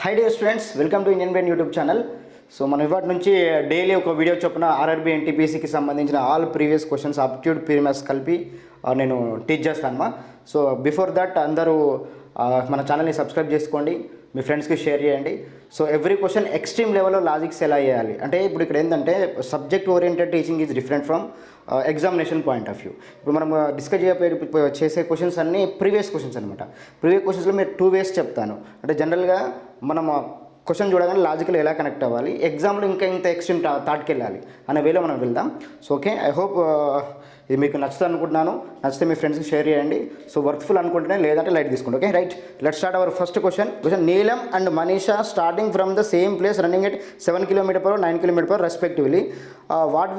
High dear students, welcome to Indian brain YouTube channel. So మనం ఇవాటి నుంచి daily ఒక వీడియో చొప్పున ఆర్ఆర్బీ ఎన్టీపీసీకి సంబంధించిన all previous questions aptitude premieres కలిపి నేను టీచ్ చేస్తాను. సో బిఫోర్ దట్ అందరూ మన ఛానల్ని సబ్స్క్రైబ్ చేసుకోండి, మీ ఫ్రెండ్స్కి షేర్ చేయండి. సో ఎవ్రీ క్వశ్చన్ ఎక్స్ట్రీమ్ లెవెల్లో లాజిక్స్ ఎలా చేయాలి అంటే ఇప్పుడు ఇక్కడ ఏంటంటే subject oriented teaching is different from examination point of view. ఇప్పుడు మనం డిస్కస్ చేసే క్వశ్చన్స్ అన్నీ ప్రీవియస్ క్వశ్చన్స్ అనమాట. ప్రీవియస్ క్వశ్చన్స్లో మీరు 2 ways చెప్తాను. అంటే జనరల్గా మనం క్వశ్చన్ చూడగానే లాజికల్ ఎలా కనెక్ట్ అవ్వాలి, ఎగ్జామ్లో ఇంకా ఇంత ఎక్స్ట్రీమ్ థాట్కి వెళ్ళాలి అనే వేలో మనం వెళ్దాం. సో ఓకే, ఐ హోప్ ఇది మీకు నచ్చుతుంది అనుకుంటున్నాను. నచ్చితే మీ ఫ్రెండ్స్కి షేర్ చేయండి. సో వర్త్ఫుల్ అనుకుంటేనే, లేదంటే లైట్ తీసుకోండి. Okay right, let's start our first question. Neelam and Manisha starting from the same place running at 7 km/h 9 km/h respectively. What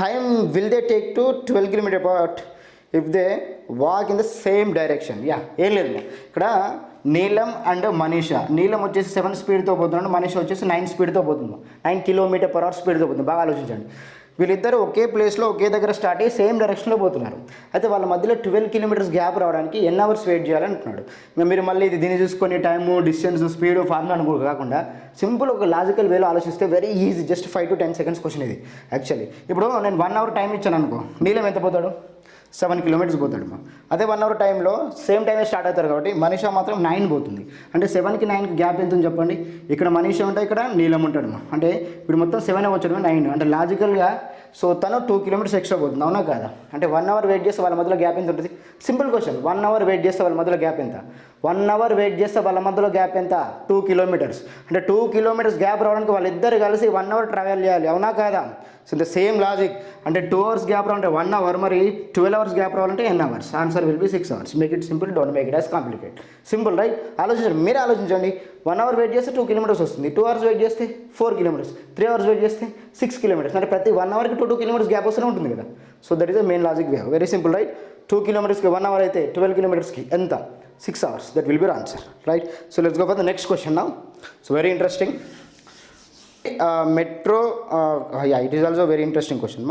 time will they take to 12 km/h if they walk in the same direction? ఏం లేదు ఇక్కడ. నీలం and Manisha, నీలం వచ్చేసి 7 స్పీడ్తో పోతున్నాడు, మనీషా వచ్చేసి 9 స్పీడ్తో పోతుంది, 9 km/h స్పీడ్తో పోతుంది. బాగా ఆలోచించండి. వీళ్ళిద్దరూ ఒకే ప్లేస్లో ఒకే దగ్గర స్టార్ట్ అయ్యి సేమ్ డైరెక్షన్లో పోతున్నారు. అయితే వాళ్ళ మధ్యలో 12 km గ్యాప్ రావడానికి ఎన్ని అవర్స్ వెయిట్ చేయాలంటున్నాడు. ఇంకా మీరు మళ్ళీ దీన్ని చూసుకొని టైము, డిస్టెన్స్, స్పీడ్, ఫార్ములా అనుకో కాకుండా సింపుల్ ఒక లాజికల్ వేలో ఆలోచిస్తే very easy. Just 5 to 10 seconds question ఇది యాక్చువల్లీ. ఇప్పుడు నేను 1 hour టైం ఇచ్చాను అనుకో, నీలం ఎంత పోతాడు? 7 km పోతాడు. అదే 1 hour టైంలో సేమ్ టైమే స్టార్ట్ అవుతారు కాబట్టి మనీషా మాత్రం 9 పోతుంది. అంటే 7కి 9కి గ్యాప్ ఎంత ఉంది చెప్పండి. ఇక్కడ మనీషా ఉంటాయి, ఇక్కడ నీలం ఉంటాడు. అంటే ఇప్పుడు మొత్తం 7 వచ్చాడు, 9. అంటే లాజికల్గా సో తను 2 km ఎక్స్ట్రా పోతుంది, అవునా కాదా? అంటే 1 hour వెయిట్ చేస్తే వాళ్ళ మధ్యలో గ్యాప్ ఎంత ఉంటుంది? Simple question. 1 hour వెయిట్ చేస్తే వాళ్ళ మధ్యలో గ్యాప్ ఎంత? 1 hour వెయిట్ చేస్తే వాళ్ళ మధ్యలో గ్యాప్ ఎంత? 2 km. అంటే 2 km గ్యాప్ రావడానికి వాళ్ళిద్దరు కలిసి 1 hour ట్రావెల్ చేయాలి, అవునా కాదా? So the same logic. అంటే 2 hours గ్యాప్ రావాలంటే 1 hour, మరి 12 hours గ్యాప్ రావాలంటే ఎన్ని hours? Answer will B 6 hours. Make it simple, don't make it as complicate. Simple right? ఆలోచించండి, మీరే ఆలోచించండి. 1 hour వెయిట్ చేస్తే 2 km వస్తుంది, 2 hours వెయిట్ చేస్తే 4 km, 3 hours వెయిట్ చేస్తే 6 km. అంటే ప్రతి 1 hourకి 2 km గ్యాప్ వస్తూనే ఉంటుంది కదా. So that is the main logic way. Very simple right? 2 kmకి 1 hour అయితే 12 kmకి ఎంత? 6 hours. That will be your answer right? So let's go for the next question now. So very interesting. Metro, it is also very interesting question.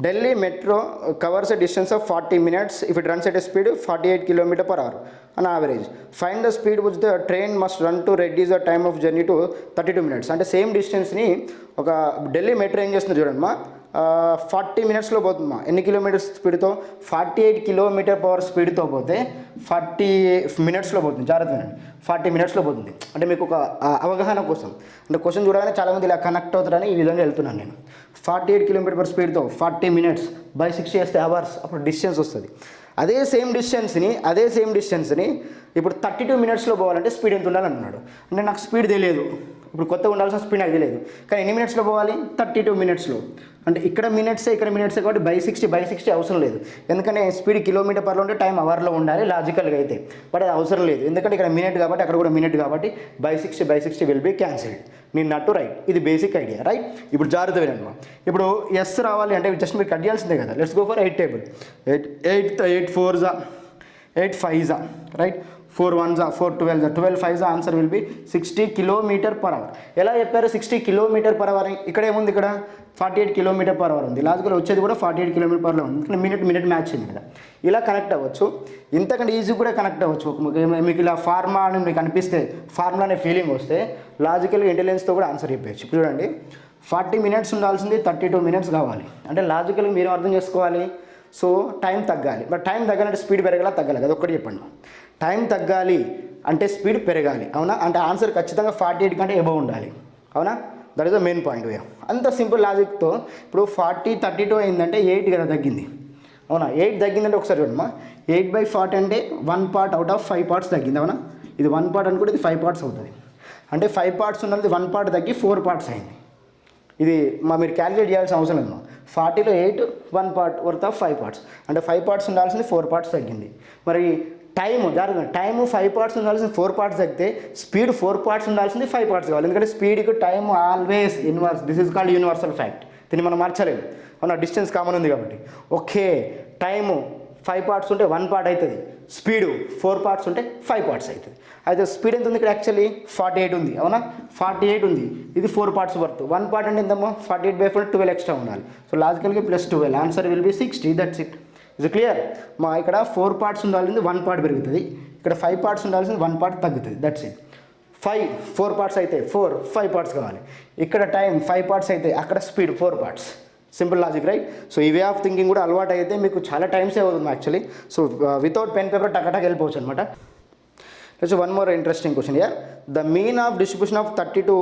Delhi Metro covers a distance of 40 minutes if it runs at a speed of 48 km/h on average. Find the speed which the train must run to reduce the time of journey to 32 minutes. అంటే same డిస్టెన్స్ని ఒక Delhi metro ఏం చేస్తుంది చూడండి 40 minutesలో పోతుందమ్మా. ఎన్ని kilometres స్పీడ్తో? 48 km/h స్పీడ్తో పోతే 40 minutesలో పోతుంది. జాగ్రత్త వినండి, 40 minutesలో పోతుంది. అంటే మీకు ఒక అవగాహన కోసం, అంటే క్వశ్చన్ చూడగానే చాలామంది ఇలా కనెక్ట్ అవుతారని ఈ విధంగా వెళ్తున్నాను నేను. 48 km/h స్పీడ్తో 40 minutes బై 60 చేస్తే అవర్స్, అప్పుడు డిస్టెన్స్ వస్తుంది. అదే సేమ్ డిస్టెన్స్ని ఇప్పుడు 32 minutesలో పోవాలంటే స్పీడ్ ఎంత ఉండాలంటున్నాడు. అంటే నాకు స్పీడ్ తెలియదు, ఇప్పుడు కొత్తగా ఉండాల్సిన స్పీడ్ నాకు తెలియదు, కానీ ఎన్ని మినిట్స్లో పోవాలి? 32 minutesలో. అంటే ఇక్కడ మినిట్సే కాబట్టి బై 60 అవసరం లేదు. ఎందుకంటే స్పీడ్ km/h ఉంటే టైం అవర్లో ఉండాలి లాజికల్గా అయితే, బట్ అది అవసరం లేదు. ఎందుకంటే ఇక్కడ మినిట్ కాబట్టి, అక్కడ కూడా మినిట్ కాబట్టి బై 60 విల్ బి క్యాన్సిల్డ్. నేను నట్టు రైట్. ఇది బేసిక్ ఐడియా రైట్? ఇప్పుడు జాగ్రత్త వినండి. ఇప్పుడు ఎస్ రావాలి అంటే జస్ట్ మీరు కట్ చేయాల్సిందే కదా. Let's go for 8 table. 8 4s 8 5s right? 4 1s 4 12s 12 5s answer will B 60 km/h. ఎలా చెప్పారు 60 km/h? ఇక్కడ ఏముంది? ఇక్కడ 48 km/h ఉంది. లాజికల్ వచ్చేది కూడా 48 km/h ఉంది. మినిట్ మ్యాచ్ అయింది కదా. ఇలా కనెక్ట్ అవ్వచ్చు, ఇంతకంటే ఈజీ కూడా కనెక్ట్ అవ్వచ్చు. మీకు ఇలా ఫార్ములా అని మీకు అనిపిస్తే, ఫార్ములా అనే ఫీలింగ్ వస్తే లాజికల్గా ఇంటెలిజెన్స్తో కూడా ఆన్సర్ చెప్పచ్చు. ఇప్పుడు చూడండి, 40 minutes ఉండాల్సింది 32 minutes కావాలి. అంటే లాజికల్గా మీరు అర్థం చేసుకోవాలి. సో టైం తగ్గాలి, బట్ టైం తగ్గాలంటే స్పీడ్ పెరగాల తగ్గాలి కదా? ఒక్కటి చెప్పండి. టైం తగ్గాలి అంటే స్పీడ్ పెరగాలి, అవునా? అంటే ఆన్సర్ ఖచ్చితంగా 48 కంటే ఎబవ్ ఉండాలి, అవునా? That is the main point వే. అంత సింపుల్ లాజిక్తో ఇప్పుడు 40 32 అయిందంటే 8 కదా తగ్గింది, అవునా? 8 తగ్గిందంటే ఒకసారి చూడమ్మా, 8/40 అంటే 1 part out of 5 parts తగ్గింది, అవునా? ఇది 1 part అనుకుంటే ఇది 5 parts అవుతుంది. అంటే 5 parts ఉన్నది 1 part తగ్గి 4 parts అయింది. ఇది మీరు క్యాలిక్యులేట్ చేయాల్సిన అవసరం లేదు. 40లో 8 1 part వర్త్ ఆఫ్ 5 parts. అంటే 5 parts ఉండాల్సింది 4 parts తగ్గింది. మరి టైము జరగదు, టైము 5 parts ఉండాల్సింది 4 parts తగ్గితే స్పీడ్ 4 parts ఉండాల్సింది 5 parts కావాలి. ఎందుకంటే స్పీడ్కి time always inverse. This is called universal fact. దీన్ని మనం మార్చలేము, అవునా? డిస్టెన్స్ కామన్ ఉంది కాబట్టి. ఓకే, టైము 5 parts ఉంటే 1 part అవుతుంది, స్పీడు 4 parts ఉంటే 5 parts అవుతుంది. అయితే స్పీడ్ ఎంత ఉంది ఇక్కడ? యాక్చువల్లీ 48 ఉంది, అవునా? 48 ఉంది, ఇది 4 parts వర్త్. 1 part అంటే ఎంతమ్మా? 48/4 12 ఎక్స్ట్రా ఉండాలి. సో లాజికల్గా +12 answer will B 60. That's it. ఇది క్లియర్ మా ఇక్కడ 4 పార్ట్స్ ఉండాల్సింది 1 పార్ట్ పెరుగుతుంది, ఇక్కడ 5 పార్ట్స్ ఉండాల్సింది 1 పార్ట్ తగ్గుతుంది. That's it. 4 పార్ట్స్ అయితే 5 పార్ట్స్ కావాలి. ఇక్కడ టైం 5 పార్ట్స్ అయితే అక్కడ speed 4 parts. Simple logic right. So ఈ వే ఆఫ్ థింకింగ్ కూడా అలవాటు అయితే మీకు చాలా టైం సేవ్ అవుతుంది actually. So without pen paper టకటక్ వెళ్ళిపోవచ్చు అనమాట. Next one more interesting question here. The mean of distribution of 32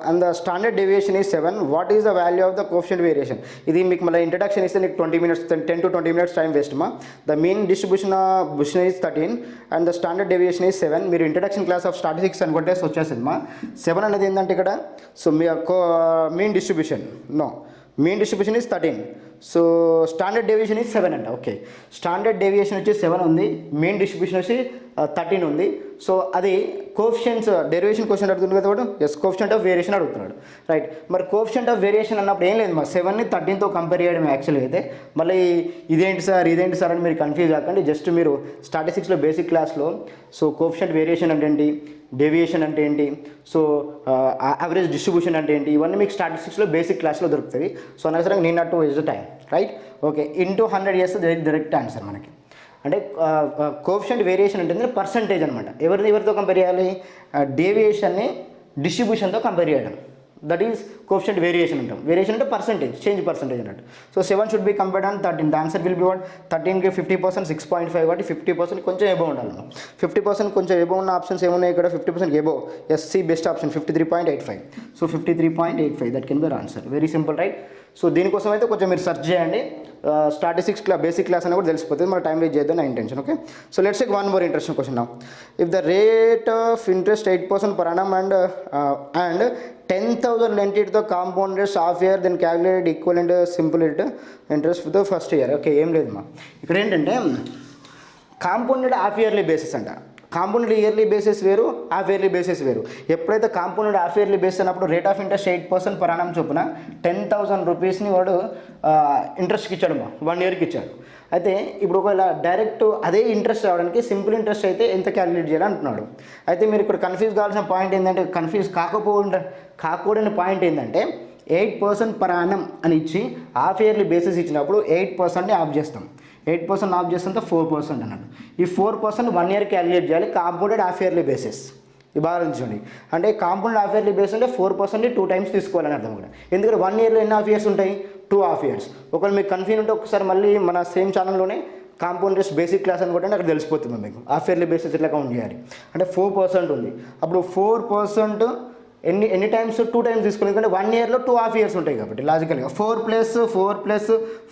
and the standard deviation is 7. What is the value of the coefficient variation? ఇది మీకు మళ్ళీ introduction ఇస్తే నీకు 20 minutes 10 to 20 minutes time waste మా. The mean distribution is 13 and the standard deviation is 7. మీరు introduction class of statistics అనుకుంటే వచ్చేసింది మా. 7 అనేది ఏంటంటే ఇక్కడ సో మీ mean distribution no mean distribution is 13. So standard deviation is 7 అంట. ఓకే, స్టాండర్డ్ డేవియేషన్ వచ్చి 7 ఉంది, మీన్ డిస్ట్రిబ్యూషన్ వచ్చి 13 ఉంది. సో అది కోఎఫిషియెంట్స్ డెరివేషన్ క్వశ్చన్ అడుగుతుంది కదా వాడు. ఎస్, కోఎఫిషియంట్ ఆఫ్ వేరియేషన్ అడుగుతున్నాడు రైట్. మరి కోఎఫిషియంట్ ఆఫ్ వేరియేషన్ అన్నప్పుడు ఏం లేదు మా 7ని 13తో కంపేర్ చేయడం యాక్చువల్గా అయితే. మళ్ళీ ఇదేంటి సార్ అని మీరు కన్ఫ్యూజ్ కాకండి. జస్ట్ మీరు స్టాటిస్టిక్స్లో బేసిక్ క్లాస్లో సో కోఎఫిషియంట్ వేరియేషన్ అంటే ఏంటి, డేవియేషన్ అంటే ఏంటి, సో యావరేజ్ డిస్ట్రిబ్యూషన్ అంటే ఏంటి, ఇవన్నీ మీకు స్టాటిస్టిక్స్లో బేసిక్ క్లాస్లో దొరుకుతుంది. సో అనవసరంగా నేను అటు is the time right. Okay, into 100 చేస్తే డైరెక్ట్ ఆన్సర్ మనకి. అంటే కోఎఫిషియంట్ వేరియేషన్ అంటే పర్సంటేజ్ అనమాట. ఎవరితో కంపేర్ చేయాలి? డేవియేషన్ని డిస్ట్రిబ్యూషన్తో కంపేర్ చేయడం. దట్ ఈస్ కోఎఫిషియంట్ వేరియేషన్ అంటాం. వేరియేషన్ అంటే పర్సంటేజ్, చేంజ్ పర్సంటేజ్ అన్నట్టు. So 7 should be compared on 13. The answer will be what? 13కి 50%, 6.5 కాబట్టి 50% కొంచెం ఎబో ఉండాలి. 50% కొంచెం ఎబో ఉన్న ఆప్షన్స్ ఏమున్నాయి ఇక్కడ? 50% above. SC best option 53.85. So 53.85 that can be answer. Very simple right. So దీనికోసం అయితే కొంచెం మీరు సెర్చ్ చేయండి. స్టాటిస్టిక్స్ బేసిక్ క్లాస్ అని కూడా తెలిసిపోతుంది. మన టైం వేస్ట్ చేద్దాం నా intention. Okay, so let's take one more interesting question now. If the rate of interest 8% per annum and 10,000 lent it the compound interest half year, then calculate equivalent simple interest for the first year. Okay, ఏం లేదు మా ఇక్కడ ఏంటంటే compounded half yearly basis అంట. Compounded yearly basis వేరు, half yearly basis వేరు. ఎప్పుడైతే compounded half yearly basis అన్నప్పుడు rate of interest 8% per annum చొప్పున 10,000 రూపీస్ని వాడు ఇంట్రెస్ట్కి ఇచ్చాడు మా, 1 yearకి ఇచ్చాడు. అయితే ఇప్పుడు ఒకవేళ డైరెక్ట్ అదే ఇంట్రెస్ట్ రావడానికి సింపుల్ ఇంట్రెస్ట్ అయితే ఎంత క్యాలిక్యులేట్ చేయాలి అంటున్నాడు. అయితే మీరు ఇక్కడ కన్ఫ్యూజ్ కావాల్సిన పాయింట్ ఏంటంటే, కన్ఫ్యూజ్ కాకూడని పాయింట్ ఏంటంటే 8% per annum అని ఇచ్చి హాఫ్ ఇయర్లీ బేసిస్ ఇచ్చినప్పుడు 8%ని ఆఫ్ చేస్తాం. 8% ఆఫ్ చేస్తే 4% అన్నట్టు. ఈ 4% 1 year క్యాలిక్యులేట్ చేయాలి కాంపౌండెడ్ హాఫ్ ఇయర్లీ బేసిస్. ఈ బాగా ఉంచండి. అంటే కాంపౌండెడ్ హాఫ్ ఇయర్లీ బేస్ అంటే 4%ని 2 times తీసుకోవాలని అర్థం కూడా. ఎందుకంటే 1 yearలో ఎన్ని హాఫ్ ఇయర్స్ ఉంటాయి? 2 half years. ఒకవేళ మీకు కన్ఫ్యూజ్ ఉంటే ఒకసారి మళ్ళీ మన సేమ్ ఛానల్లోనే కాంపౌండ్ ఇంట్రెస్ట్ బేసిక్ క్లాస్ అని కూడా అక్కడ తెలిసిపోతుంది మీకు హాఫ్ ఇయర్లీ బేసిస్ ఎట్లా కౌంట్ చేయాలి. అంటే 4% ఉంది. అప్పుడు 4% ఎన్ని టైమ్స్? 2 times తీసుకుని. ఎందుకంటే 1 yearలో 2 half years ఉంటాయి కాబట్టి లాజికల్గా 4 + 4 ×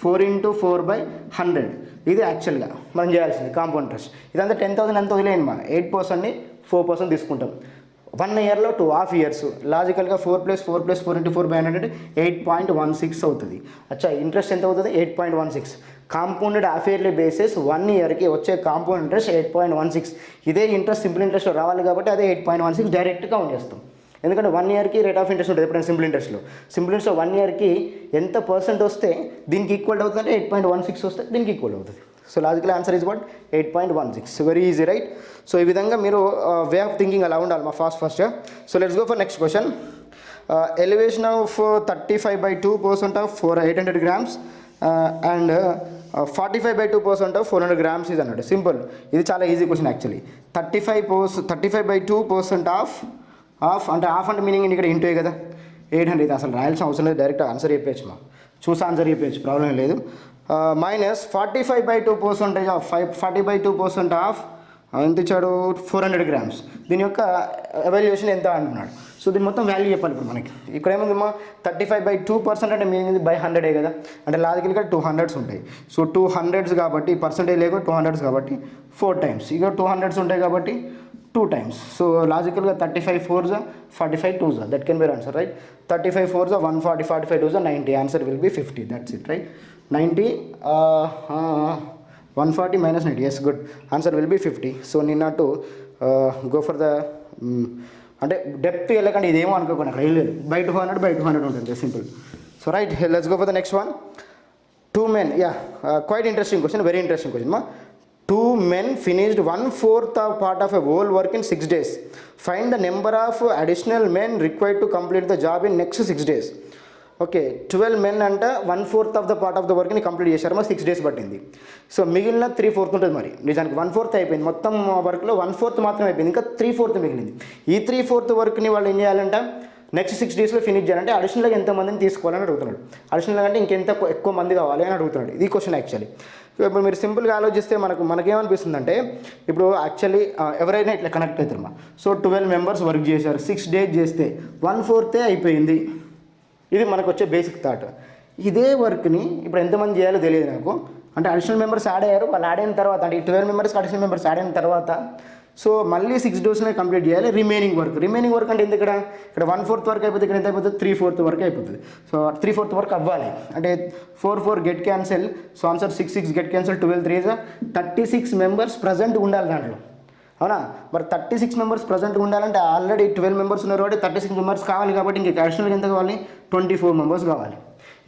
4/100 ఇది యాక్చువల్గా మనం చేయాల్సింది కాంపౌండ్ ఇంట్రెస్ట్. ఇదంతా 10,000 ఎంత వదిలేయండి మా 8%ని 4% తీసుకుంటాం. 1 yearలో 2 half years లాజికల్గా 4 + 4 + 4 × 4/100 8.16 అవుతుంది. అచ్చా, ఇంట్రెస్ట్ ఎంత అవుతుంది? 8.16. కాంపౌండెడ్ హాఫ్ ఇయర్లీ బేసిస్ 1 yearకి వచ్చే కాంపౌండ్ ఇంట్రెస్ట్ 8.16. ఇదే ఇంట్రెస్ట్ సింపుల్ ఇంట్రెస్ట్ రావాలి కాబట్టి అదే 8.16 డైరెక్ట్గా కౌంట్ చేస్తాం. ఎందుకంటే 1 yearకి రేట్ ఆఫ్ ఇంట్రెస్ట్ ఉంటుంది ఎప్పుడైనా సింపుల్ ఇంట్రెస్ట్లో. 1 yearకి ఎంత % వస్తే దీనికి ఈక్వల్ అవుతుందంటే 8.16 వస్తే దీనికి ఈక్వల్ అవుతుంది. So logical answer is what? 8.16. Very easy right. So ఈ విధంగా మీరు వే ఆఫ్ థింకింగ్ అలా ఉండాలి మా fast. So let's go for next question. Elevation of 35/2% of 800 grams and 45/2% of 400 grams ఇది అన్నాడు. సింపుల్, ఇది చాలా ఈజీ క్వశ్చన్ యాక్చువల్లీ. 35/2% ఆఫ్ అంటే హాఫ్ అంటే మీనింగ్ ఇక్కడ ఇంటూ కదా 800. ఇది అసలు రాయాల్సిన అవసరం లేదు, డైరెక్ట్ ఆన్సర్ చెప్పేయచ్చు మా, చూసి ఆన్సర్ చెప్పేయచ్చు, ప్రాబ్లం లేదు. మైనస్ 45/2% ఆఫ్ 40/2% ఆఫ్ ఎంత ఇచ్చాడు? 400 grams. దీని యొక్క ఎవాల్యుయేషన్ ఎంత అంటున్నాడు. సో దీని మొత్తం వాల్యూ చెప్పాలి ఇప్పుడు మనకి. ఇక్కడ ఏముందమ్మా 35/2% అంటే మీనింగ్ బై 100 కదా. అంటే లాజికల్గా 200s ఉంటాయి. సో 200s కాబట్టి పర్సంటేజ్ లేక 200s కాబట్టి 4 times. ఇక 200s ఉంటాయి కాబట్టి 2 times. సో లాజికల్గా 35 4s 45 2s. That can be answer right. 35 4s 140, 45 2s 90. Answer will be 50. That's it right. 90 140 - 90. Yes, good. Answer will be 50. So నిన్నట్టు గో ఫర్ ద అంటే depth వెళ్ళకండి, ఇదేమో అనుకోకుండా అక్కడ లేదు. బై 200 ఉంటుంది, simple. So right, let's go for the next one. 2 men, quite interesting question, very interesting question మా. 2 men finished 1/4 of part of a whole work in 6 days. Find the number of additional men required to complete the job in next 6 days. Okay 12 men అంట 1/4 of the part of the వర్క్ని complete చేశారు, మరి 6 days పట్టింది. So మిగిలిన 3/4 ఉంటుంది. మరి నిజానికి 1/4 అయిపోయింది, మొత్తం వర్క్లో 1/4 మాత్రమే అయిపోయింది, ఇంకా 3/4 మిగిలింది. ఈ 3/4 వర్క్ని వాళ్ళు ఏం చేయాలంట, నెక్స్ట్ 6 daysలో ఫినిష్ చేయాలంటే అడిషనల్గా ఎంతమందిని తీసుకోవాలని అడుగుతున్నాడు. అడిషనల్గా అంటే ఇంకెంత ఎక్కువ మంది కావాలి అని అడుగుతున్నాడు. ఇది క్వశ్చన్ యాక్చువల్లీ. ఇప్పుడు మీరు సింపుల్గా ఆలోచిస్తే మనకేమనిపిస్తుంది అంటే, ఇప్పుడు యాక్చువల్లీ ఎవరైనా ఇట్లా కనెక్ట్ అవుతారమ్మా. సో 12 members వర్క్ చేశారు, 6 days చేస్తే 1/4 అయిపోయింది. ఇది మనకు వచ్చే బేసిక్ థాట్. ఇదే వర్క్ని ఇప్పుడు ఎంతమంది చేయాలో తెలియదు నాకు. అంటే అడిషనల్ మెంబర్స్ యాడ్ అయ్యారు, వాళ్ళు యాడ్ అయిన తర్వాత అంటే ఈ 12 members అడిషనల్ మెంబర్స్ యాడ్ అయిన తర్వాత సో మళ్ళీ 6 daysనే కంప్లీట్ చేయాలి. రిమైనింగ్ వర్క్ అంటే ఇక్కడ 1/4 వరకు అయిపోతుంది, ఇక్కడ ఎంత అయిపోతుంది 3/4 వరకు అయిపోతుంది. సో 3/4 వరకు అవ్వాలి అంటే 4 get cancel. So answer 6 get cancel, 12 3 36 members present ఉండాలి దాంట్లో. అవునా? మరి 36 members ప్రజెంట్ ఉండాలంటే ఆల్రెడీ 12 members ఉన్నారు కాబట్టి 36 members కావాలి, కాబట్టి ఇంక అడిషనల్గా ఎంత కావాలి 24 members కావాలి.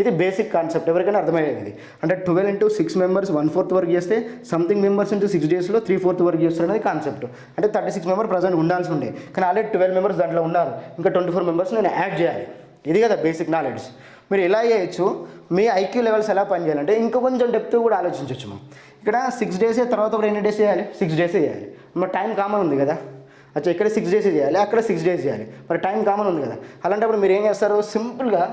ఇది బేసిక్ కాన్సెప్ట్, ఎవరికైనా అర్థమయ్యేది. అంటే 12 into 6 members 1/4 వర్క్ చేస్తే సంథింగ్ మెంబర్స్ into 6 daysలో 3/4 వర్క్ చేస్తారు అనేది కాన్సెప్ట్. అంటే 36 members ప్రజెంట్ ఉండాల్సి ఉండే, కానీ ఆల్రెడీ 12 members దాంట్లో ఉన్నారు, ఇంకా 24 members నేను యాడ్ చేయాలి. ఇది కదా బేసిక్ నాలెడ్జ్. మీరు ఎలా చేయొచ్చు, మీ ఐక్యూ లెవెల్స్ ఎలా పనిచేయాలంటే ఇంకా కొంచెం డెప్త్ కూడా ఆలోచించవచ్చు. మనం ఇక్కడ 6 days తర్వాత కూడా ఎన్ని డేస్ చేయాలి, 6 days చేయాలి. మరి టైం కామన్ ఉంది కదా, అచ్చా ఇక్కడ 6 days చేయాలి, అక్కడ 6 days చేయాలి, మరి టైం కామన్ ఉంది కదా. అలాంటప్పుడు మీరు ఏం చేస్తారు, సింపుల్గా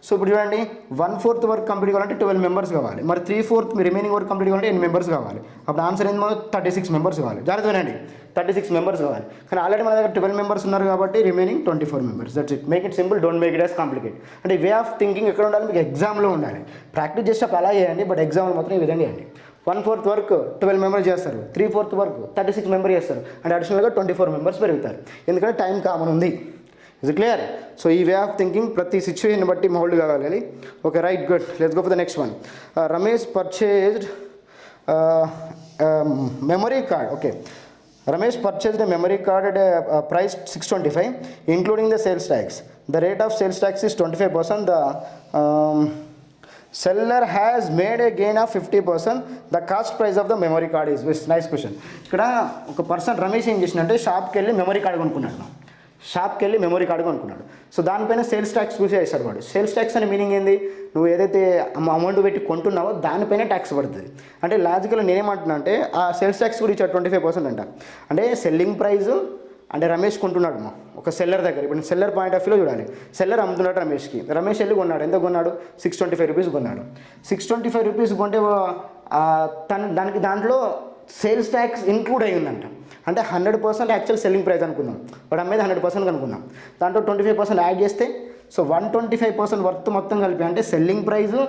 సో ఇప్పుడు చూడండి 1/4 వర్క్ కంప్లీట్ కావాలంటే 12 members కావాలి, మరి 3/4 రిమైనింగ్ వర్క్ కంప్లీట్ కావాలంటే 8 members కావాలి. అప్పుడు ఆన్సర్ ఏంది మనకు 36 members కావాలి. జాగ్రత్త వినండి, 36 members కావాలి. కానీ ఆల్రెడీ మన దగ్గర 12 members ఉన్నారు కాబట్టి remaining 24 members. That's it. Make it simple, don't make it as complicate. అంటే వే ఆఫ్ థింకింగ్ ఎక్కడ ఉండాలి, మీకు ఎగ్జామ్లో ఉండాలి. ప్రాక్టీస్ చేసేటప్పుడు అలా చేయండి, బట్ ఎగ్జామ్లో మాత్రం ఈ విధంగా చేయండి. 1/4 వర్క్ 12 members చేస్తారు, 3/4 వర్క్ 36 members చేస్తారు, అంటే అడిషనల్గా 24 members పెరుగుతారు, ఎందుకంటే టైం కామన్ ఉంది. Is clear? సో ఈ వే ఆఫ్ థింకింగ్ ప్రతి సిచ్యువేషన్ బట్టి మౌల్డ్ కావాలి. Okay right, good. Let's go for the next one. Ramesh purchased memory card. Okay, Ramesh purchased a memory card at a price 625, including the sales tax. The rate of sales tax is 25%. The seller has made a gain of 50%. The cost price of the memory card is. Nice question. ఇక్కడ ఒక person Ramesh ఏం చేసినంటే షాప్కి వెళ్ళి memory card కొనుక్కున్నాడు. So దానిపైన sales tax చూసి వేస్తాడు వాడు. సేల్స్ ట్యాక్స్ అనే మీనింగ్ ఏంది, నువ్వు ఏదైతే అమౌంట్ పెట్టి కొంటున్నావో దానిపైన ట్యాక్స్ పడుతుంది. అంటే లాజికల్గా నేనేమంటున్నా అంటే ఆ సేల్స్ ట్యాక్స్ కూడా ఇచ్చాడు 25% అంట. అంటే సెల్లింగ్ ప్రైస్ అంటే రమేష్ కొంటున్నాడు ఒక సెల్లర్ దగ్గర. ఇప్పుడు సెల్లర్ పాయింట్ ఆఫ్ వ్యూలో చూడాలి. సెల్లర్ అమ్ముతున్నాడు రమేష్కి, రమేష్ వెళ్ళి కొన్నాడు. ఎంత కొన్నాడు, 625 rupees కొన్నాడు. 625 rupees కొంటే దాంట్లో సేల్స్ ట్యాక్స్ ఇంక్లూడ్ అయ్యి ఉందంట. అంటే 100% యాక్చువల్ సెల్లింగ్ ప్రైస్ అనుకుందాం, వాడు అమ్మేది 100% అనుకుందాం. దాంట్లో 25% యాడ్ చేస్తే సో 125% వర్త్ మొత్తం కలిపి, అంటే సెల్లింగ్ ప్రైజు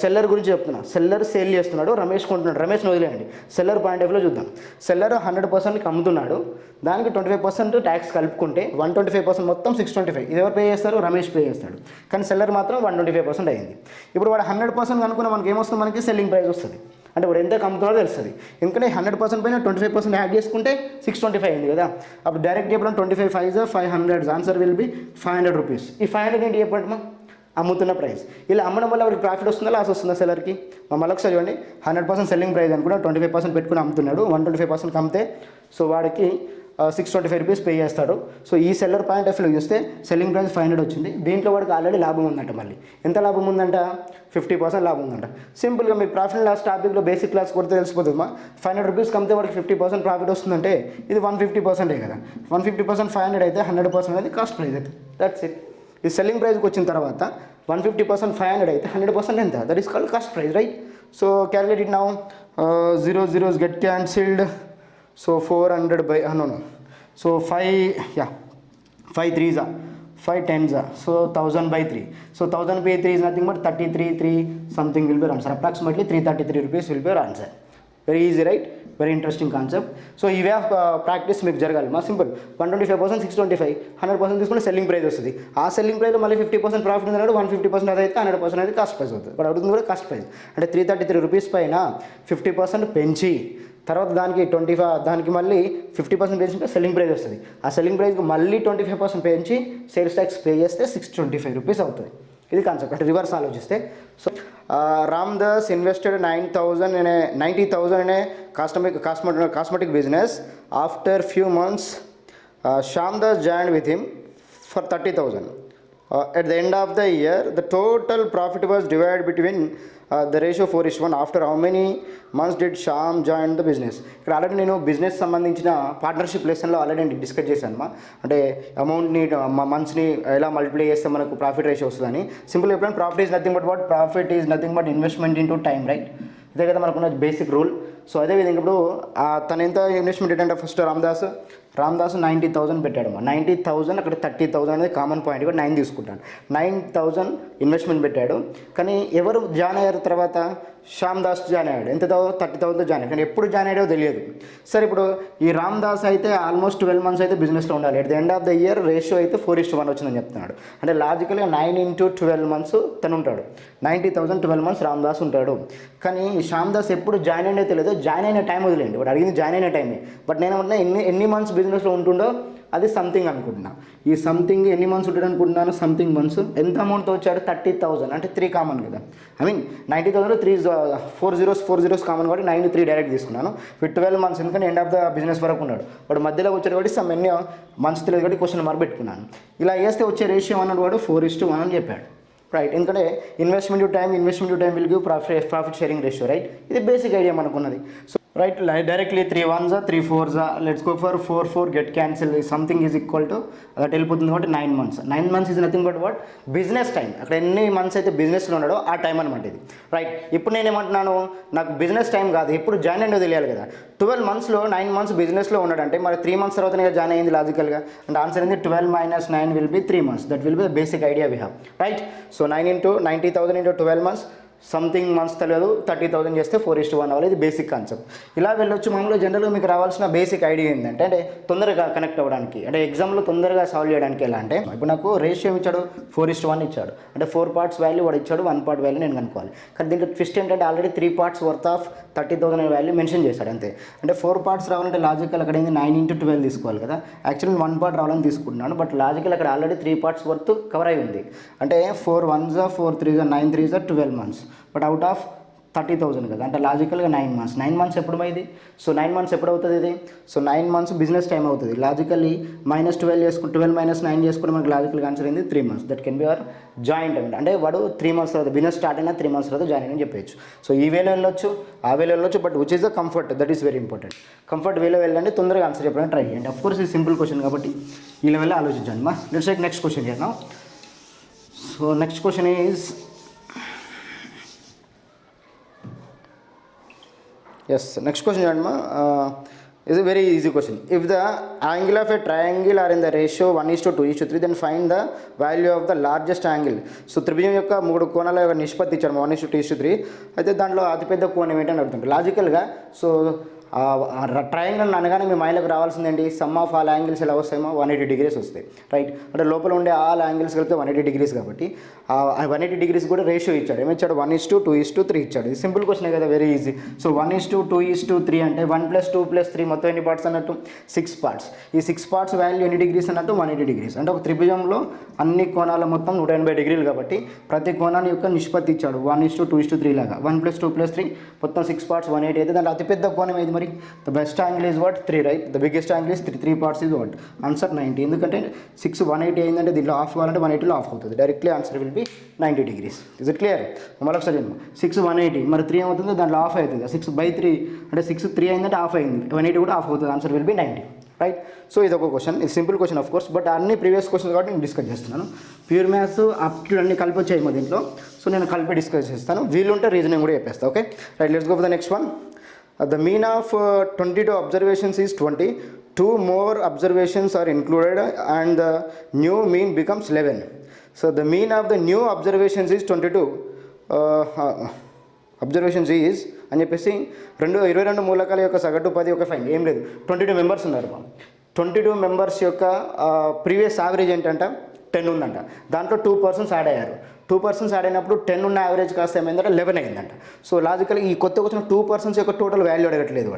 సెల్లర్ గురించి చెప్తున్నా, సెల్లర్ సేల్ చేస్తున్నాడు, రమేష్ కొంటున్నాడు. రమేష్ని వదిలేయండి, సెల్లర్ పాయింట్ ఆఫ్ వ్యూలో చూద్దాం. సెల్లర్ 100%కి అమ్ముతున్నాడు, దానికి 25% ట్యాక్స్ కలుపుకుంటే 125% మొత్తం 625. ఇది ఎవరు పే చేస్తారు, రమేష్ పే చేస్తాడు. కానీ సెల్లర్ మాత్రం 125% అయింది. ఇప్పుడు వాడు 100% కనుక్కున్న మనకి ఏమొస్తుంది, మనకి సెల్లింగ్ ప్రైస్ వస్తుంది. అంటే వాడు ఎంత అమ్ముతున్నాడో తెలుస్తుంది. ఎందుకంటే 100% పైన 25% యాడ్ చేసుకుంటే 625 అయింది కదా. అప్పుడు డైరెక్ట్ చెప్పడం 25 5 500, ఆన్సర్ విల్ బి 500 rupees. ఈ 500 ఏంటి చెప్పండి, అమ్ముతున్న ప్రైస్. ఇలా అమ్మడం వల్ల వాడికి ప్రాఫిట్ వస్తుందా, లాస్ వస్తుందా సెల్లర్కి? మళ్ళీ ఒకసారి చూడండి, 100% సెల్లింగ్ ప్రైస్ అనుకుంటే 25% పెట్టుకుని అమ్ముతున్నాడు, 125% అమ్మితే సో వాడికి 625 rupees పే చేస్తాడు. సో ఈ సెల్లర్ పాయింట్ ఆఫ్ వ్యూ చూస్తే సెల్లింగ్ ప్రైస్ 500 వచ్చింది. దీంట్లో వాడికి ఆల్రెడీ లాభం ఉందంట. మళ్ళీ ఎంత లాభం ఉందంట, 50% లాభం ఉందంట. సింపుల్గా మీకు ప్రాఫిట్ అండ్ లాస్ టాపిక్లో బేసిక్ క్లాస్ కొడితే తెలిసిపోతుందమ్మా. 500 rupees కమ్మితే వాడికి 50% ప్రాఫిట్ వస్తుందంటే ఇది 150% కదా. 150% 500 అయితే 100% అనేది కాస్ట్ ప్రైస్ అయితే. That's it. ఈ సెల్లింగ్ ప్రైస్కి వచ్చిన తర్వాత 150% 500 అయితే 100% ఎంత, that is called cost price, right? So calculate it now. 0 zeros get cancelled. So 400 by no. So 5 3s are 5 10s are. So 1000 by 3. So 1000 by 3 is nothing but 33 something will be your answer. Approximately 333 rupees will be your answer. Very easy, right? Very interesting concept. So ఈ way of practice మీకు జరగాలి. మా simple 125% 625, 100% తీసుకుంటే selling price వస్తుంది. ఆ selling ప్రైస్లో మళ్ళీ 50% profit ఉంది, 150% అదైతే 100% అనేది కాస్ట్ ప్రైస్ అవుతుంది. బట్ అడుగుతుంది కూడా కాస్ట్ ప్రైస్. అంటే 333 rupees పైన 50% పెంచి తర్వాత దానికి మళ్ళీ 50% పెంచుకుంటే సెల్లింగ్ ప్రైస్ వస్తుంది. ఆ సెల్లింగ్ ప్రైస్కి మళ్ళీ 25% పెంచి సేల్స్ ట్యాక్స్ పే చేస్తే 625 rupees అవుతుంది. ఇది కాన్సెప్ట్. అంటే రివర్స్ ఆలోచిస్తే so Ramdas invested 90,000 in a cosmetic business. After few months, Shamdas joined with him for 30,000. at the end of the year the total profit was divided between the ratio 4:1. After how many months did Shyam join the business? ఇక్కడ already నేను business సంబంధించిన partnership లెసన్లో already నేను discuss చేశాను అంటే అమౌంట్ని మంత్స్ని ఎలా multiply చేస్తే మనకు ప్రాఫిట్ రేషియో వస్తుందని. సింపుల్ చెప్పిన profit is nothing but what, profit is nothing but investment in to time, right? ఇదే కదా మనకున్న బేసిక్ రూల్. సో అదేవిధంగా ఇప్పుడు తను ఎంత ఇన్వెస్ట్మెంట్ ఏంటంటే ఫస్ట్ రామ్దాస్ 90,000 పెట్టాడు. 90,000 అక్కడ 30,000 అనేది కామన్ పాయింట్, కూడా 9 తీసుకుంటాను. 9,000 ఇన్వెస్ట్మెంట్ పెట్టాడు. కానీ ఎవరు జాయిన్ అయ్యారు తర్వాత? శ్యామ్ దాస్ జాయిన్ అయ్యాడు. ఎంత 30,000 జాయిన్ అయ్యాడు. కానీ ఎప్పుడు జాయిన్ అయ్యాడో తెలియదు. సరే ఇప్పుడు ఈ రామ్దాస్ అయితే ఆల్మోస్ట్ 12 months అయితే బిజినెస్లో ఉండాలి. At the end of the year ratio అయితే 4:1 వచ్చిందని చెప్తున్నాడు. అంటే లాజికల్గా 9 into 12 months తను ఉంటాడు. 90,000 12 months రామ్దాస్ ఉంటాడు. కానీ శ్యామ్ దాస్ ఎప్పుడు జాయిన్ అయినా తెలియదు. జాయిన్ అయిన టైం వదిలేండి, వాడు అడిగింది జాయిన్ అయిన టైమే. బట్ నేను ఏమంటున్నా ఎన్ని మంత్స్ బిజినెస్లో ఉంటుండో అది సంథింగ్ అనుకుంటున్నా. ఈ సంథింగ్ ఎన్ని మంత్స్ ఉంటాడు అనుకుంటున్నాను? Something months. ఎంత అమౌంట్తో వచ్చాడు? 30,000. అంటే 3 కామన్ కదా. ఐ మీన్ 90,000 3 4 zeros కామన్ కాబట్టి 93 డైరెక్ట్ తీసుకున్నాను. విత్ 12 months ఎందుకంటే ఎండ్ ఆఫ్ ద బిజినెస్ వరకు ఉన్నాడు. వాడు మధ్యలో వచ్చాడు కాబట్టి సమ్ ఎన్ని మంత్స్ తెలియదు కాబట్టి క్వశ్చన్ మార్క్ పెట్టుకున్నాను. ఇలా వేస్తే వచ్చే రేషియో అన్నాడు వాడు 4:1 అని చెప్పాడు, రైట్? ఎందుకంటే investment to time will give profit sharing ratio, right? ఇది బేసిక్ ఐడియా మనకున్నది. So right, directly 3 1s 3 4s, let's go for 4 get cancel, something is equal to that వెళ్ళిపోతుంది కాబట్టి 9 months. 9 months is nothing but what, business time. అక్కడ ఎన్ని months అయితే బిజినెస్లో ఉన్నాడో ఆ టైం అనమాట ఇది, రైట్? ఇప్పుడు నేను ఏమంటున్నాను, నాకు బిజినెస్ టైం కాదు, ఎప్పుడు జాయిన్ అయ్యో తెలియాలి కదా. 12 monthsలో 9 months బిజినెస్లో ఉన్నాడంటే మరి 3 months తర్వాతనే జాయిన్ అయింది లాజికల్గా. అంటే ఆన్సర్ ఏంది 12 - 9 will be 3 months. That will be the basic idea we have, right? So 9 into 90,000 into 12 months, something months తెలియదు, 30,000 చేస్తే 4:1 అవ్వాలి. ఇది బేసిక్ కాన్సెప్ట్. ఇలా వెళ్ళొచ్చు. మామూలుగా జనరల్గా మీకు రావాల్సిన బేసిక్ ఐడియా ఏంటంటే అంటే తొందరగా కనెక్ట్ అవ్వడానికి, అంటే ఎగ్జామ్లో తొందరగా సాల్వ్ చేయడానికి. ఎలా అంటే ఇప్పుడు నాకు రేషియో ఇచ్చాడు 4:1 ఇచ్చాడు. అంటే 4 parts వాల్యూ వాడు ఇచ్చాడు, 1 part వాల్యూ నేను కనుక్కోవాలి. కానీ దీంట్లో ట్విస్ట్ ఏంటంటే already 3 parts worth of 30,000 value mention చేశాడు అంతే. అంటే 4 parts రావాలంటే లాజికల్ అక్కడ ఏంది 9 into 12 తీసుకోవాలి కదా. యాక్చువల్లీ 1 part రావాలని తీసుకుంటున్నాను, బట్ లాజికల్ అక్కడ ఆల్రెడీ 3 parts వర్త్ కవర్ అయి ఉంది. అంటే 4 1s 4 3s 9 3s 12 months, but out of 30,000 కదా. అంటే లాజికల్గా 9 months. 9 months ఎప్పుడు ఇది? సో 9 months ఎప్పుడు అవుతుంది ఇది? సో 9 months బిజినెస్ టైం అవుతుంది. లాజికల్లీ -12 చేసుకుని 12 - 9 చేసుకుంటే మనకు లాజికల్గా ఆన్సర్ అయింది 3 months. That can be our joint అనమాట. అంటే వాడు 3 months తర్వాత బిజినెస్ స్టార్ట్ అయినా 3 months తర్వాత జాయిన్ అని చెప్పచ్చు. సో ఈ వేలో వెళ్ళొచ్చు, ఆ వేలో వెళ్ళొచ్చు, but which is the comfort, that is very important. Comfort వేలో వెళ్ళండి, తొందరగా ఆన్సర్ చెప్పడానికి ట్రై చేయండి. అఫ్ కోర్స్ ఇది సింపుల్ క్వశ్చన్ కాబట్టి ఈ లెవెల్లో ఆలోచించండి. Let's take next question here now. So next question is yes, next question is a very easy question. If the angle of a triangle are in the ratio 1:2:3, then find the value of the largest angle. So త్రిభుజం యొక్క 3 కోణాల యొక్క నిష్పత్తి ఇచ్చారు 1:2:3. అయితే దాంట్లో అతిపెద్ద కోణం ఏంటని అడుగుతుంది లాజికల్గా. సో ట్రయాంగిల్ అనగానే మీ మైండ్లోకి రావాల్సిందండి సమ్ ఆఫ్ ఆల్ యాంగిల్స్ ఎలా వస్తాయేమో 180 degrees వస్తాయి, రైట్? అంటే లోపల ఉండే ఆల్ యాంగిల్స్ కలిపితే 180 degrees కాబట్టి 180 degrees కూడా రేషియో ఇచ్చాడు. ఏమిచ్చాడు? 1:2:3 ఇచ్చాడు. ఇది సింపుల్ క్వశ్చన్ కదా, వెరీ ఈజీ. సో 1:2:3 అంటే 1 + 2 + 3 మొత్తం ఎన్ని పార్ట్స్ అన్నట్టు? 6 parts. ఈ 6 parts వాల్యూ ఎన్ని డిగ్రీస్ అన్నట్టు? 180 degrees. అంటే ఒక త్రిభుజంలో అన్ని కోణాల మొత్తం 180 degrees కాబట్టి ప్రతి కోణాన్ని యొక్క నిష్పత్తి ఇచ్చాడు 1:2:3 లాగా. 1 + 2 + 3 మొత్తం 6 parts 180 అయితే దాంట్లో అతిపెద్ద కోణం ఏది మరి? The best angle is what? 3, right? The biggest angle is 3. 3 parts is what? Answer 90. ఎందుకంటే 6 180 అయిందంటే దీంట్లో ఆఫ్ కావాలంటే 180లో ఆఫ్ అవుతుంది. Directly answer will B 90 degrees. Is it clear? మళ్ళీ ఒకసారి 6 180 మరి 3 ఏమవుతుంది? దాంట్లో ఆఫ్ అవుతుంది. 6/3 అంటే 6 3 అయిందంటే ఆఫ్ అయింది, 180 కూడా ఆఫ్ అవుతుంది. Answer will B 90, right? So ఇది ఒక క్వశ్చన్, ఇది simple question of course, but అన్ని ప్రీవియస్ క్వశ్చన్స్ కాబట్టి నేను డిస్కస్ చేస్తున్నాను. ప్యూర్ మ్యాథ్స్ ఆప్టిట్యూడ్ అన్ని కలిపి వచ్చాయి మా దీంట్లో. సో నేను కలిపి డిస్కస్ చేస్తాను, వీలుంటే రీజనింగ్ కూడా చెప్పేస్తాను. Okay, right, let's go for the next one. The mean of 22 observations is 20. 2 more observations are included and the new mean becomes 11. So the mean of the new observations is 22. Observations is అని చెప్పేసి 22 మూలకాల యొక్క సగటు 10 యొక్క fine. ఏం లేదు, 22 members ఉన్నారు. 22 members యొక్క ప్రీవియస్ యావరేజ్ ఏంటంట? 10 ఉందంట. దాంట్లో 2 persons యాడ్ అయ్యారు. 2 persons యాడ్ అయినప్పుడు 10 ఉన్న యావరేజ్ కాస్త ఏమైందంటే 11 అయిందంట. సో లాజికల్ ఈ కొత్తగా వచ్చిన 2 persons యొక్క టోటల్ వాల్యూ అడగట్లేదు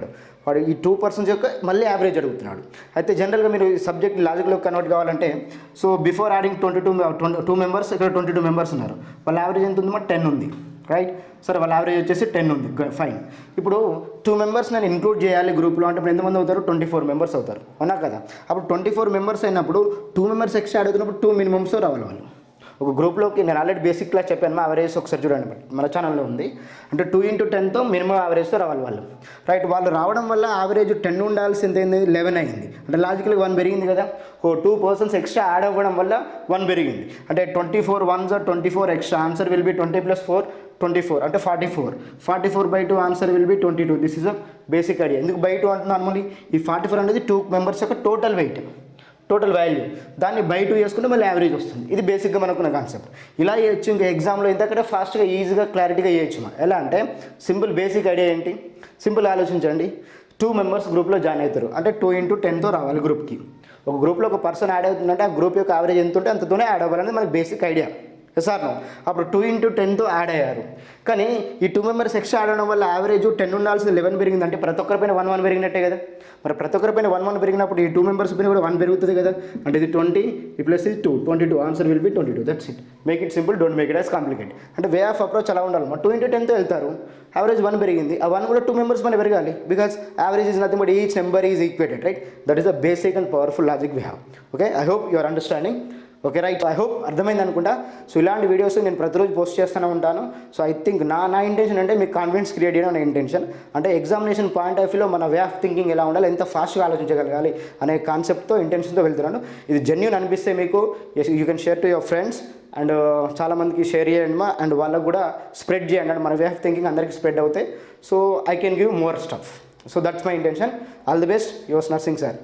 వాడు ఈ 2 persons యొక్క మళ్ళీ యావరేజ్ అడుగుతున్నాడు. అయితే జనరల్గా మీరు ఈ సబ్జెక్ట్ లాజికల్లో కన్వర్ట్ కావాలంటే సో బిఫోర్ యాడింగ్ 22 మెంబర్స్ ఇక్కడ 22 మెంబర్స్ ఉన్నారు. వాళ్ళ యావరేజ్ ఎంత ఉంది? 10 ఉంది, రైట్? సరే, వాళ్ళ యావరేజ్ వచ్చేసి 10 ఉంది, ఫైన్. ఇప్పుడు 2 members నేను ఇంక్లూడ్ చేయాలి గ్రూప్లో అంటే ఇప్పుడు ఎంతమంది అవుతారు? 24 members అవుతారు, అవునా కదా? అప్పుడు 24 members అయినప్పుడు 2 members ఎక్స్ట్రా అడుగుతున్నప్పుడు 2 minimums రావాలి వాళ్ళు. ఒక గ్రూప్లోకి నేను ఆల్రెడీ బేసిక్ క్లాస్ చెప్పాను మా యావరేజ్ ఒకసారి చూడండి మన ఛానల్లో ఉంది. అంటే 2 into 10తో మినిమం యావరేజ్తో రావాలి వాళ్ళు, రైట్. వాళ్ళు రావడం వల్ల యావరేజ్ 10 ఉండాల్సింది ఏంది 11 అయింది. అంటే లాజికల్గా 1 పెరిగింది కదా. 2 persons ఎక్స్ట్రా యాడ్ అవ్వడం వల్ల 1 పెరిగింది. అంటే 24 1s are 24 extra, answer will B 20 + 4 24 అంటే 44. 44/2 answer will B 22. This is a basic idea. ఎందుకు బై 2 అంటున్నాను నార్మల్లీ ఈ 44 అనేది 2 మెంబర్స్ యొక్క టోటల్ వెయిట్, టోటల్ వాల్యూ. దాన్ని బై 2 చేసుకుంటే మళ్ళీ యావరేజ్ వస్తుంది. ఇది బేసిక్గా మనకున్న కాన్సెప్ట్. ఇలా చేయొచ్చు. ఇంకా ఎగ్జామ్లో ఇంతకంటే ఫాస్ట్గా ఈజీగా క్లారిటీగా చేయొచ్చు. ఎలా అంటే సింపుల్ బేసిక్ ఐడియా ఏంటి, సింపుల్ ఆలోచించండి. 2 members గ్రూప్లో జాయిన్ అవుతారు అంటే 2 into 10తో రావాలి గ్రూప్కి. ఒక గ్రూప్లో ఒక పర్సన్ యాడ్ అవుతుందంటే ఆ గ్రూప్ యొక్క యావరేజ్ ఎంత ఉంటే అంతతోనే యాడ్ అవ్వాలనేది మనకి బేసిక్ ఐడియా. సార్ అప్పుడు 2 into 10తో యాడ్ అయ్యారు. కానీ ఈ 2 members ఎక్స్ట్రా యాడ్ అవ్వడం వల్ల యావరేజ్ 10 ఉండాల్సింది 11 పెరిగింది. అంటే ప్రతి ఒక్కరిపైన 1 పెరిగినట్టే కదా. మరి ప్రతి ఒక్కరిపైన 1 పెరిగినప్పుడు ఈ 2 members పైన కూడా 1 పెరుగుతుంది కదా. అంటే ఇది 20 ప్లస్ ఇది 2 22. Answer will B 22. That's it. Make it simple, don't make it as complicate. అంటే వే ఆఫ్ అప్రోచ్ అలా ఉండాలి. 2 into 10తో వెళ్తారు, యావరేజ్ 1 పెరిగింది. ఆ 1 కూడా 2 members పైన పెరగాలి. Because average is nothing but each number is equated, right. That is the basic and powerful logic we have. Okay, I hope you are understanding. Okay right, I hope అర్థమైంది అనుకుంటా. So ఇలాంటి videos నేను ప్రతిరోజు post చేస్తూనే ఉంటాను. So I think నా intention అంటే మీకు కాన్ఫిడెన్స్ క్రియేట్ చేయడం నా ఇంటెన్షన్. అంటే ఎగ్జామినేషన్ పాయింట్ ఆఫ్ వ్యూలో మన వే ఆఫ్ థింకింగ్ ఎలా ఉండాలి, ఎంత ఫాస్ట్గా ఆలోచించగలగాలి అనే కాన్సెప్ట్తో ఇంటెన్షన్తో వెళ్తున్నాను. ఇది జెన్యూన్ అనిపిస్తే మీకు you can share to your friends and చాలామందికి షేర్ చేయండి అండ్ వాళ్ళకు కూడా స్ప్రెడ్ చేయండి. అండ్ మన వే ఆఫ్ థింకింగ్ అందరికీ స్ప్రెడ్ అవుతాయి. So I can give more stuff. So that's my intention. All the best, yours nursing sir.